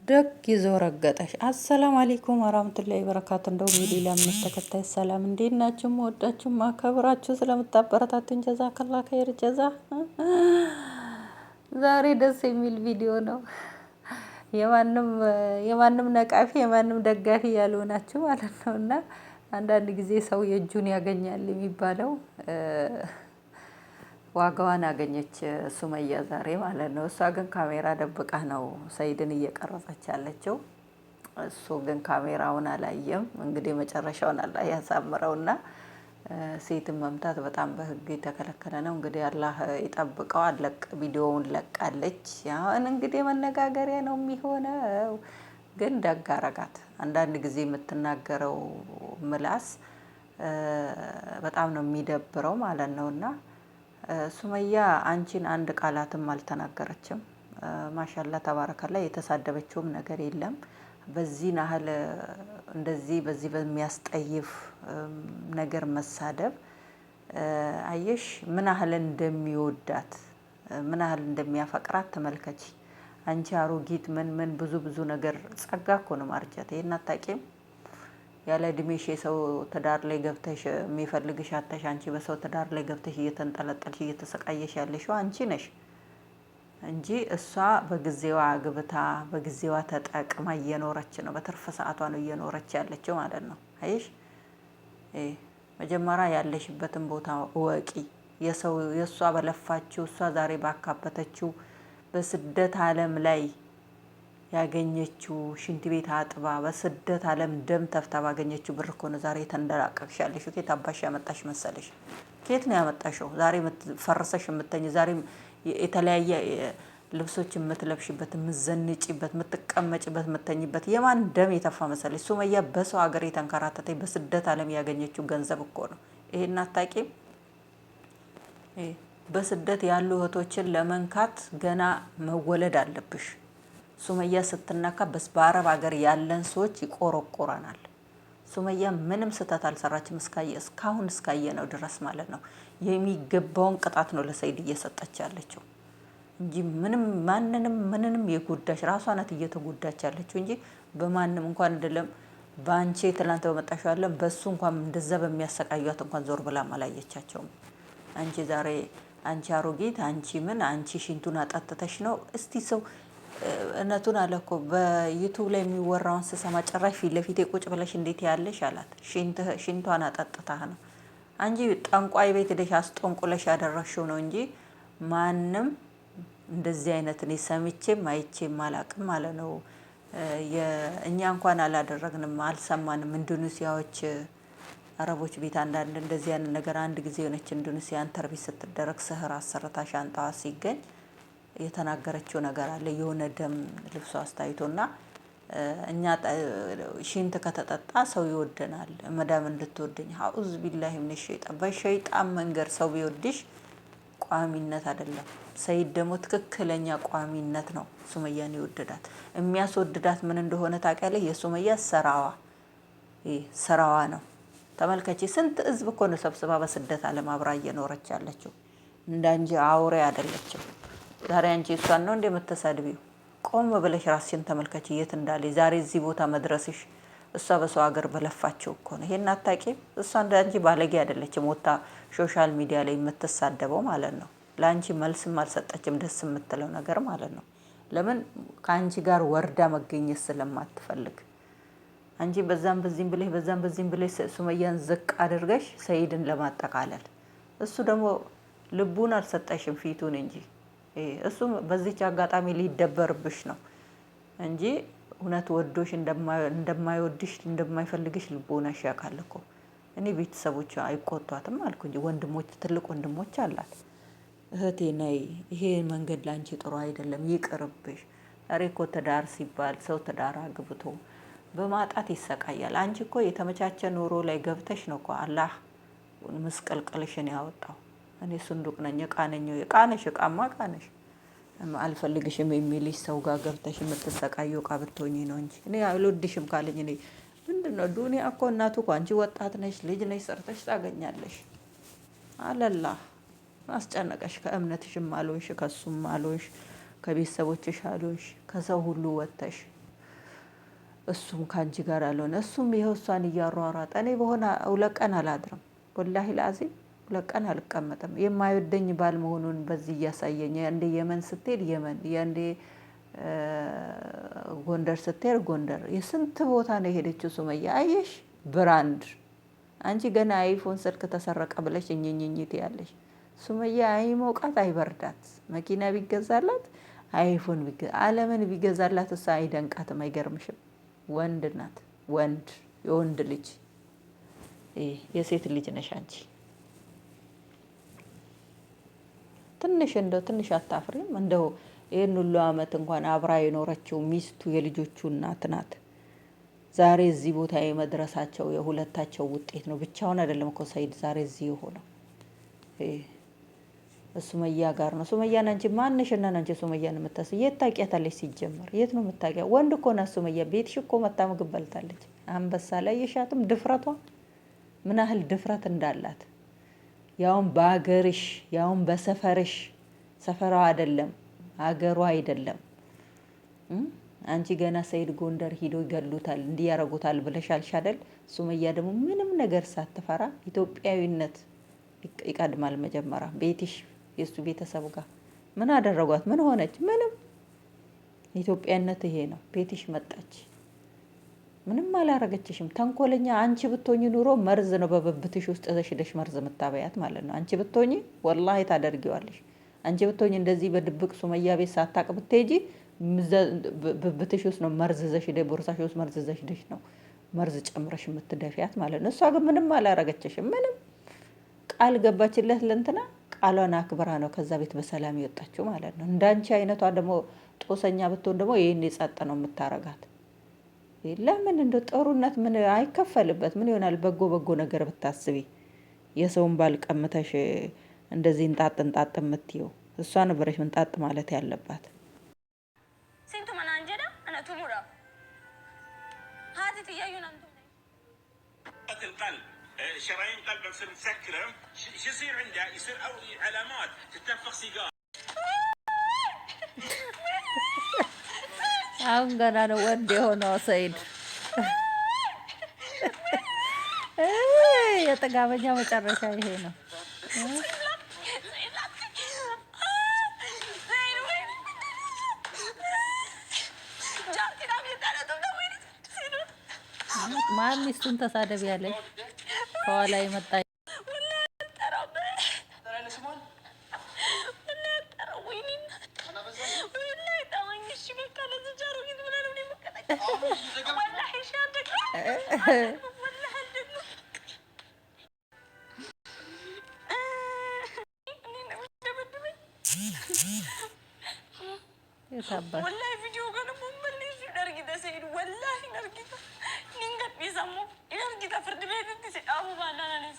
ደግ ይዞ ረገጠሽ። አሰላሙ አለይኩም ወራህመቱላሂ ወበረካቱ። እንደው እንግዲህ ለእምነት ተከታይ ሰላም፣ እንዴት ናችሁ? ወዳችሁ ማከብራችሁ ስለምታበረታቱኝ ጀዛከላ ኸይር ጀዛ። ዛሬ ደስ የሚል ቪዲዮ ነው። የማንም ነቃፊ የማንም ደጋፊ ያልሆናችሁ ማለት ነው። እና አንዳንድ ጊዜ ሰው የእጁን ያገኛል የሚባለው ዋጋዋን አገኘች ሱመያ ዛሬ ማለት ነው። እሷ ግን ካሜራ ደብቃ ነው ሰይድን እየቀረጸች ያለችው። እሱ ግን ካሜራውን አላየም። እንግዲህ መጨረሻውን አላህ ያሳምረውና ሴትን መምታት በጣም በሕግ የተከለከለ ነው። እንግዲህ አላህ ይጠብቀው። ቪዲዮውን ለቃለች። አሁን እንግዲህ መነጋገሪያ ነው የሚሆነው። ግን ደግ አረጋት። አንዳንድ ጊዜ የምትናገረው ምላስ በጣም ነው የሚደብረው ማለት ነውና ሱመያ አንቺን አንድ ቃላትም አልተናገረችም። ማሻላ ተባረከላ። የተሳደበችውም ነገር የለም። በዚህ ናህል እንደዚህ በዚህ በሚያስጠይፍ ነገር መሳደብ አየሽ ምን ያህል እንደሚወዳት ምን ያህል እንደሚያፈቅራት ተመልከቺ። አንቺ አሮጊት ምን ብዙ ነገር ጸጋ እኮ ነው ማርጀት። ይሄን አታውቂም? ያለ እድሜሽ የሰው ትዳር ላይ ገብተሽ የሚፈልግሽ አተሽ አንቺ በሰው ትዳር ላይ ገብተሽ እየተንጠለጠልሽ እየተሰቃየሽ ያለሽው አንቺ ነሽ እንጂ እሷ በጊዜዋ አግብታ በጊዜዋ ተጠቅማ እየኖረች ነው። በትርፍ ሰዓቷ ነው እየኖረች ያለችው ማለት ነው። አይሽ መጀመሪያ ያለሽበትን ቦታ እወቂ። የእሷ በለፋችው እሷ ዛሬ ባካበተችው በስደት ዓለም ላይ ያገኘችው ሽንት ቤት አጥባ በስደት ዓለም ደም ተፍታ ባገኘችው ብር እኮ ነው ዛሬ ተንደላቀቅሽ ያለሽው። ከየት አባሽ ያመጣሽ መሰለሽ? ከየት ነው ያመጣሽው? ዛሬ ፈርሰሽ የምተኝ ዛሬ የተለያየ ልብሶች የምትለብሽበት የምትዘንጪበት የምትቀመጭበት የምተኝበት የማን ደም የተፋ መሰለሽ? ሱመያ በሰው ሀገር የተንከራተተች በስደት ዓለም ያገኘችው ገንዘብ እኮ ነው። ይሄን አታውቂም? በስደት ያሉ እህቶችን ለመንካት ገና መወለድ አለብሽ። ሱመያ ስትነካ በአረብ ሀገር ያለን ሰዎች ይቆረቆረናል። ሱመያ ምንም ስህተት አልሰራችም እስካሁን እስካየነው ድረስ ማለት ነው። የሚገባውን ቅጣት ነው ለሰይድ እየሰጠች ያለችው እንጂ ምንም የጎዳሽ ራሷ ናት እየተጎዳች ያለችው እንጂ በማንም እንኳን አይደለም በአንቺ ትላንት በመጣሽው ያለን በሱ እንኳን እንደዛ በሚያሰቃዩት እንኳን ዞር ብላ አላየቻቸውም። አንቺ ዛሬ አንቺ አሮጊት አንቺ ሽንቱን አጣጥተሽ ነው እስቲ ሰው እነቱን አለ እኮ በዩቲዩብ ላይ የሚወራውን ስሰማ ጭራሽ ፊት ለፊቴ ቁጭ ብለሽ እንዴት ያለሽ አላት። ሽንቷን አጣጥታህ ነው አንጂ ጠንቋይ ቤት ሄደሽ አስጠንቁለሽ ያደረሽው ነው እንጂ ማንም እንደዚህ አይነት እኔ ሰምቼም አይቼም አላቅም ማለት ነው። እኛ እንኳን አላደረግንም አልሰማንም። ኢንዶኔሲያዎች አረቦች ቤት አንዳንድ እንደዚህ አይነት ነገር አንድ ጊዜ የሆነች ኢንዶኔሲያ ኢንተርቪው ስትደረግ ስህር አሰርታ ሻንጣዋ ሲገኝ የተናገረችው ነገር አለ። የሆነ ደም ልብሷ አስታይቶና እኛ ሽንት ከተጠጣ ሰው ይወደናል መዳም እንድትወደኝ አኡዝ ቢላሂ ምን ሸይጣን በሸይጣን መንገድ ሰው ቢወድሽ ቋሚነት አይደለም። ሰይድ ደግሞ ትክክለኛ ቋሚነት ነው ሱመያን ይወደዳት። የሚያስወድዳት ምን እንደሆነ ታውቂያለሽ? የሱመያ ስራዋ ነው። ተመልከቺ ስንት ህዝብ እኮ ነው ሰብስባ በስደት ዓለም አብራ እየኖረች ያለችው። እንዳንጂ አውሬ አይደለችም። ዛሬ አንቺ እሷን ነው እንደምትሰድቢው? ቆም ብለሽ ራስሽን ተመልከቺ የት እንዳለሽ ዛሬ እዚህ ቦታ መድረስሽ እሷ በሰው ሀገር በለፋቸው እኮ ነው። ይሄን አታውቂም? እሷ እንዳንቺ ባለጌ አይደለችም ወጣ ሶሻል ሚዲያ ላይ የምትሳደበው ማለት ነው። ለአንቺ መልስም አልሰጠችም ደስ የምትለው ነገር ማለት ነው። ለምን ከአንቺ ጋር ወርዳ መገኘት ስለማትፈልግ አንቺ በዛም በዚህም ብለሽ ሱመያን ዝቅ አድርገሽ ሰይድን ለማጠቃለል እሱ ደግሞ ልቡን አልሰጠሽም ፊቱን እንጂ እሱ በዚህች አጋጣሚ ሊደበርብሽ ነው እንጂ እውነት ወዶሽ እንደማይወድሽ እንደማይፈልግሽ ልቦናሽ ያውቃል እኮ። እኔ ቤተሰቦች አይቆጧትም አልኩ እንጂ ወንድሞች ትልቅ ወንድሞች አላት። እህቴ ነይ ይሄ መንገድ ላንቺ ጥሩ አይደለም ይቅርብሽ። ዛሬ እኮ ትዳር ሲባል ሰው ትዳር አግብቶ በማጣት ይሰቃያል። አንቺ እኮ የተመቻቸ ኑሮ ላይ ገብተሽ ነው እኮ አላህ ምስቅልቅልሽን ያወጣው። እኔ ሱንዱቅ ነኝ እቃ ነኝ እቃማ እቃ ነሽ አልፈልግሽም የሚልሽ ሰው ጋር ገብተሽ የምትሰቃየው እቃ ብትሆኚ ነው እንጂ እኔ አልወድሽም ካለኝ እኔ ምንድነው ዱንያ እኮ እናቱ እኮ አንቺ ወጣት ነሽ ልጅ ነሽ ሰርተሽ ታገኛለሽ። አለላህ አስጨነቀሽ። ከእምነትሽም አልሆንሽ ከሱም አልሆንሽ ከቤተሰቦችሽ አልሆንሽ ከሰው ሁሉ ወጥተሽ እሱም ካንቺ ጋር አልሆነ እሱም ይኸው እሷን እያሯሯጠ እኔ በሆነ 2 ቀን አላድርም ወላሂ ላዚም 2 ቀን አልቀመጥም። የማይወደኝ ባል መሆኑን በዚህ እያሳየኝ እንደ የመን ስትሄድ የመን ያንዴ ጎንደር ስትሄድ ጎንደር የስንት ቦታ ነው የሄደችው ሱመያ አየሽ ብራንድ አንቺ ገና አይፎን ስልክ ተሰረቀ ብለሽ እኝኝኝት ያለሽ ሱመያ አይሞቃት አይበርዳት መኪና ቢገዛላት አይፎን ዓለምን ቢገዛላት እሷ አይደንቃትም አይገርምሽም ወንድ ናት ወንድ የወንድ ልጅ የሴት ልጅ ነሽ አንቺ ትንሽ አታፍሪም እንደው ይሄን ሁሉ አመት እንኳን አብራ የኖረችው ሚስቱ የልጆቹ እናት ናት ዛሬ እዚህ ቦታ የመድረሳቸው የሁለታቸው ውጤት ነው ብቻውን አይደለም እኮ ሰይድ ዛሬ እዚህ የሆነው ሱመያ ጋር ነው ሱመያን አንቺ ማንነሽና አንቺ ሱመያን የምታስይ የት ታውቂያታለሽ ሲጀመር የት ነው የምታውቂያ ወንድ እኮ ነው ሱመያ ቤትሽ እኮ መታ ምግብ በልታለች አንበሳ ላይ የሻትም ድፍረቷ ምን ያህል ድፍረት እንዳላት ያውም በአገርሽ ያውም በሰፈርሽ ሰፈራው አይደለም አገሩ አይደለም አንቺ ገና ሰይድ ጎንደር ሂዶ ይገሉታል እንዲያረጉታል ብለሻልሽ አይደል ሱመያ ደግሞ ምንም ነገር ሳትፈራ ኢትዮጵያዊነት ይቀድማል መጀመሪያ ቤትሽ የሱ ቤተሰብ ጋር ምን አደረጓት ምን ሆነች ምንም ኢትዮጵያዊነት ይሄ ነው ቤትሽ መጣች ምንም አላረገችሽም ተንኮለኛ አንቺ ብትሆኚ ኑሮ መርዝ ነው በብብትሽ ውስጥ ተሽደሽ መርዝ መታበያት ማለት ነው አንቺ ብትሆኚ ወላሂ ታደርጊዋለሽ አንቺ ብትሆኚ እንደዚህ በድብቅ ሱመያ ቤት ሳታቅ ብትሄጂ ብብትሽ ውስጥ ነው መርዝ ዘሽ ደ ቦርሳሽ ውስጥ መርዝ ዘሽ ደሽ ነው መርዝ ጨምረሽ የምትደፊያት ማለት ነው እሷ ግን ምንም አላረገችሽም ምንም ቃል ገባችለት ለእንትና ቃሏን አክብራ ነው ከዛ ቤት በሰላም ይወጣችው ማለት ነው እንዳንቺ አይነቷ ደግሞ ጦሰኛ ብትሆን ደግሞ ይሄን ይጻጥ ነው የምታረጋት ለምን እንደ ጦሩነት ምን አይከፈልበት ምን ይሆናል በጎ ነገር ብታስቢ የሰውን ባልቀምተሽ እንደዚህ እንጣጥ የምትይው እሷ ነበረሽ እንጣጥ ማለት ያለባት ሲንቱ ማናንጀዳ انا تمورا هاتي تيايون انتم القلب شرايين قلب تصير مسكره شو يصير عندها يصير علامات تتنفخ سيجار አሁን ገና ነው ወንድ የሆነው ሰይድ የጥጋበኛ መጨረሻ ይሄ ነው ማን ሚስቱን ተሳደብ ያለች ከኋላ የመጣ والله فيديو كان مملي في درجة سيد والله نرجع نينغ بيسمو نرجع فرد بيت تسي أبو بانا ناس